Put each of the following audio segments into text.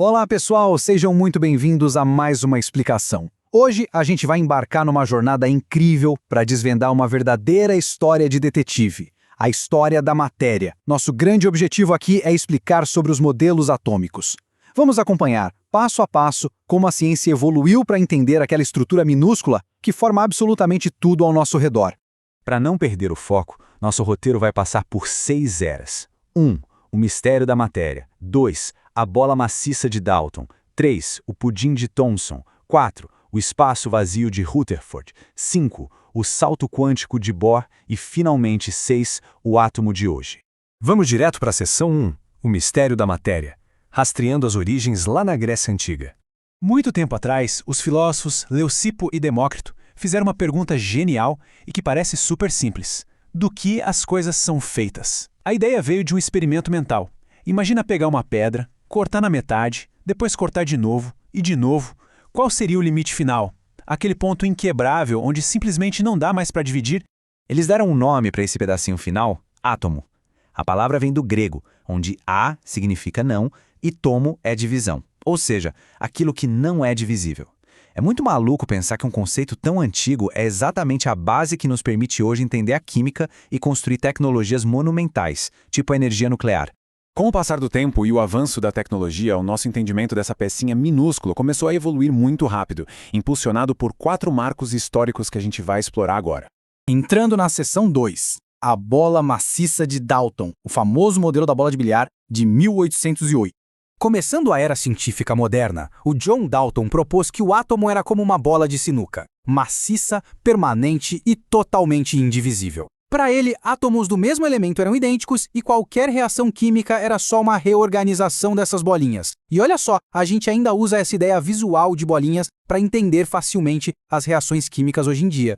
Olá pessoal, sejam muito bem-vindos a mais uma explicação. Hoje a gente vai embarcar numa jornada incrível para desvendar uma verdadeira história de detetive, a história da matéria. Nosso grande objetivo aqui é explicar sobre os modelos atômicos. Vamos acompanhar, passo a passo, como a ciência evoluiu para entender aquela estrutura minúscula que forma absolutamente tudo ao nosso redor. Para não perder o foco, nosso roteiro vai passar por 6 eras. 1. O mistério da matéria. 2. A bola maciça de Dalton. 3. O pudim de Thomson. 4. O espaço vazio de Rutherford. 5. O salto quântico de Bohr. E, finalmente, 6. O átomo de hoje. Vamos direto para a seção 1, o mistério da matéria, rastreando as origens lá na Grécia Antiga. Muito tempo atrás, os filósofos Leucipo e Demócrito fizeram uma pergunta genial e que parece super simples. Do que as coisas são feitas? A ideia veio de um experimento mental. Imagina pegar uma pedra, cortar na metade, depois cortar de novo e de novo. Qual seria o limite final? Aquele ponto inquebrável onde simplesmente não dá mais para dividir? Eles deram um nome para esse pedacinho final: átomo. A palavra vem do grego, onde a significa não e tomo é divisão, ou seja, aquilo que não é divisível. É muito maluco pensar que um conceito tão antigo é exatamente a base que nos permite hoje entender a química e construir tecnologias monumentais, tipo a energia nuclear. Com o passar do tempo e o avanço da tecnologia, o nosso entendimento dessa pecinha minúscula começou a evoluir muito rápido, impulsionado por 4 marcos históricos que a gente vai explorar agora. Entrando na seção 2, a bola maciça de Dalton, o famoso modelo da bola de bilhar de 1808. Começando a era científica moderna, o John Dalton propôs que o átomo era como uma bola de sinuca, maciça, permanente e totalmente indivisível. Para ele, átomos do mesmo elemento eram idênticos e qualquer reação química era só uma reorganização dessas bolinhas. E olha só, a gente ainda usa essa ideia visual de bolinhas para entender facilmente as reações químicas hoje em dia.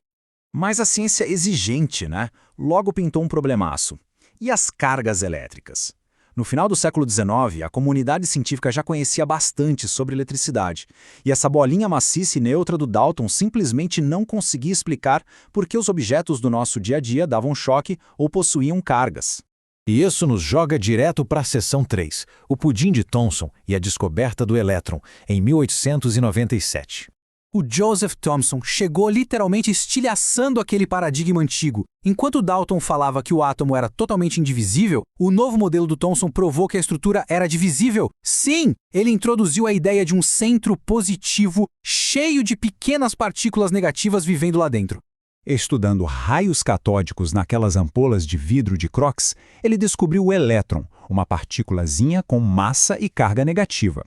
Mas a ciência é exigente, né? Logo pintou um problemaço. E as cargas elétricas? No final do século XIX, a comunidade científica já conhecia bastante sobre eletricidade, e essa bolinha maciça e neutra do Dalton simplesmente não conseguia explicar por que os objetos do nosso dia a dia davam choque ou possuíam cargas. E isso nos joga direto para a seção 3, o pudim de Thomson e a descoberta do elétron, em 1897. O Joseph Thomson chegou literalmente estilhaçando aquele paradigma antigo. Enquanto Dalton falava que o átomo era totalmente indivisível, o novo modelo do Thomson provou que a estrutura era divisível. Sim, ele introduziu a ideia de um centro positivo cheio de pequenas partículas negativas vivendo lá dentro. Estudando raios catódicos naquelas ampolas de vidro de Crookes, ele descobriu o elétron, uma partículazinha com massa e carga negativa.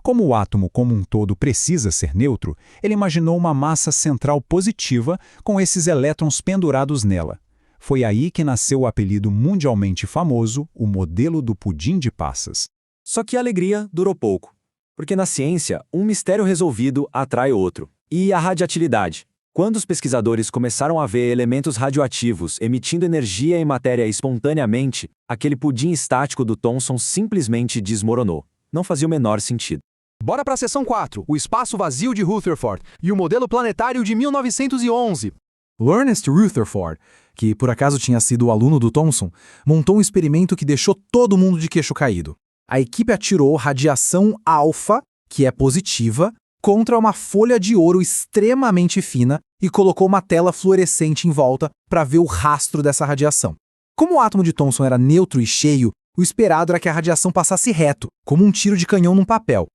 Como o átomo como um todo precisa ser neutro, ele imaginou uma massa central positiva com esses elétrons pendurados nela. Foi aí que nasceu o apelido mundialmente famoso, o modelo do pudim de passas. Só que a alegria durou pouco, porque na ciência, um mistério resolvido atrai outro. E a radioatividade? Quando os pesquisadores começaram a ver elementos radioativos emitindo energia e matéria espontaneamente, aquele pudim estático do Thomson simplesmente desmoronou. Não fazia o menor sentido. Bora para a seção 4, o espaço vazio de Rutherford e o modelo planetário de 1911. Ernest Rutherford, que por acaso tinha sido o aluno do Thomson, montou um experimento que deixou todo mundo de queixo caído. A equipe atirou radiação alfa, que é positiva, contra uma folha de ouro extremamente fina e colocou uma tela fluorescente em volta para ver o rastro dessa radiação. Como o átomo de Thomson era neutro e cheio, o esperado era que a radiação passasse reto, como um tiro de canhão num papel.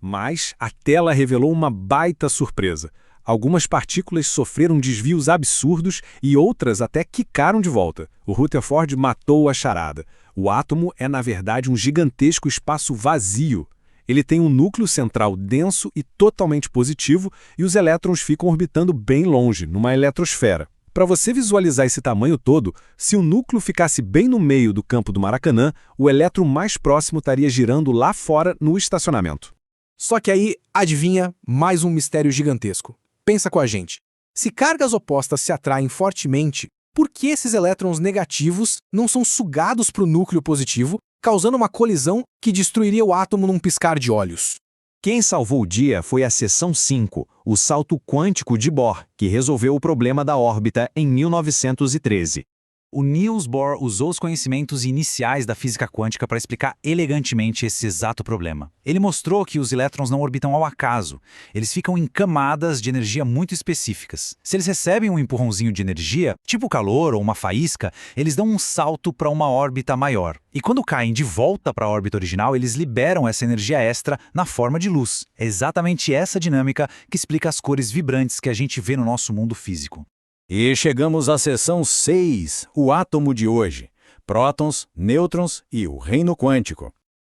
Mas a tela revelou uma baita surpresa. Algumas partículas sofreram desvios absurdos e outras até quicaram de volta. O Rutherford matou a charada. O átomo é, na verdade, um gigantesco espaço vazio. Ele tem um núcleo central denso e totalmente positivo e os elétrons ficam orbitando bem longe, numa eletrosfera. Para você visualizar esse tamanho todo, se o núcleo ficasse bem no meio do campo do Maracanã, o elétron mais próximo estaria girando lá fora no estacionamento. Só que aí, adivinha, mais um mistério gigantesco. Pensa com a gente. Se cargas opostas se atraem fortemente, por que esses elétrons negativos não são sugados para o núcleo positivo, causando uma colisão que destruiria o átomo num piscar de olhos? Quem salvou o dia foi a seção 5, o salto quântico de Bohr, que resolveu o problema da órbita em 1913. O Niels Bohr usou os conhecimentos iniciais da física quântica para explicar elegantemente esse exato problema. Ele mostrou que os elétrons não orbitam ao acaso. Eles ficam em camadas de energia muito específicas. Se eles recebem um empurrãozinho de energia, tipo calor ou uma faísca, eles dão um salto para uma órbita maior. E quando caem de volta para a órbita original, eles liberam essa energia extra na forma de luz. É exatamente essa dinâmica que explica as cores vibrantes que a gente vê no nosso mundo físico. E chegamos à seção 6, o átomo de hoje. Prótons, nêutrons e o reino quântico.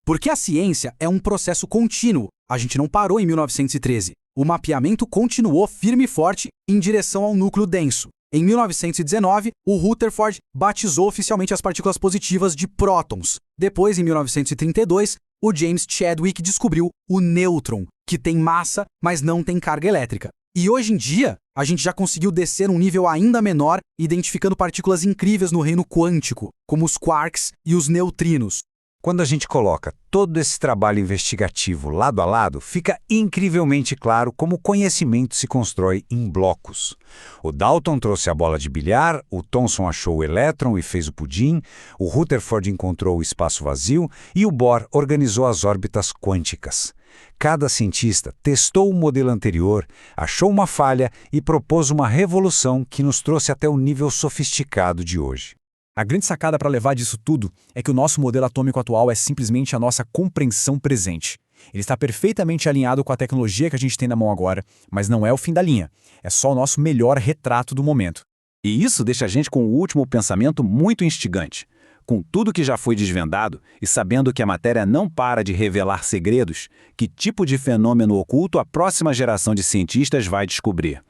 Porque a ciência é um processo contínuo. A gente não parou em 1913. O mapeamento continuou firme e forte em direção ao núcleo denso. Em 1919, o Rutherford batizou oficialmente as partículas positivas de prótons. Depois, em 1932, o James Chadwick descobriu o nêutron, que tem massa, mas não tem carga elétrica. E hoje em dia, a gente já conseguiu descer um nível ainda menor, identificando partículas incríveis no reino quântico, como os quarks e os neutrinos. Quando a gente coloca todo esse trabalho investigativo lado a lado, fica incrivelmente claro como o conhecimento se constrói em blocos. O Dalton trouxe a bola de bilhar, o Thomson achou o elétron e fez o pudim, o Rutherford encontrou o espaço vazio e o Bohr organizou as órbitas quânticas. Cada cientista testou o modelo anterior, achou uma falha e propôs uma revolução que nos trouxe até o nível sofisticado de hoje. A grande sacada para levar disso tudo é que o nosso modelo atômico atual é simplesmente a nossa compreensão presente. Ele está perfeitamente alinhado com a tecnologia que a gente tem na mão agora, mas não é o fim da linha. É só o nosso melhor retrato do momento. E isso deixa a gente com o último pensamento muito instigante. Com tudo que já foi desvendado e sabendo que a matéria não para de revelar segredos, que tipo de fenômeno oculto a próxima geração de cientistas vai descobrir?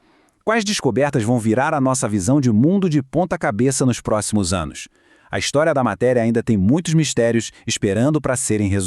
Quais descobertas vão virar a nossa visão de mundo de ponta cabeça nos próximos anos? A história da matéria ainda tem muitos mistérios esperando para serem resolvidos.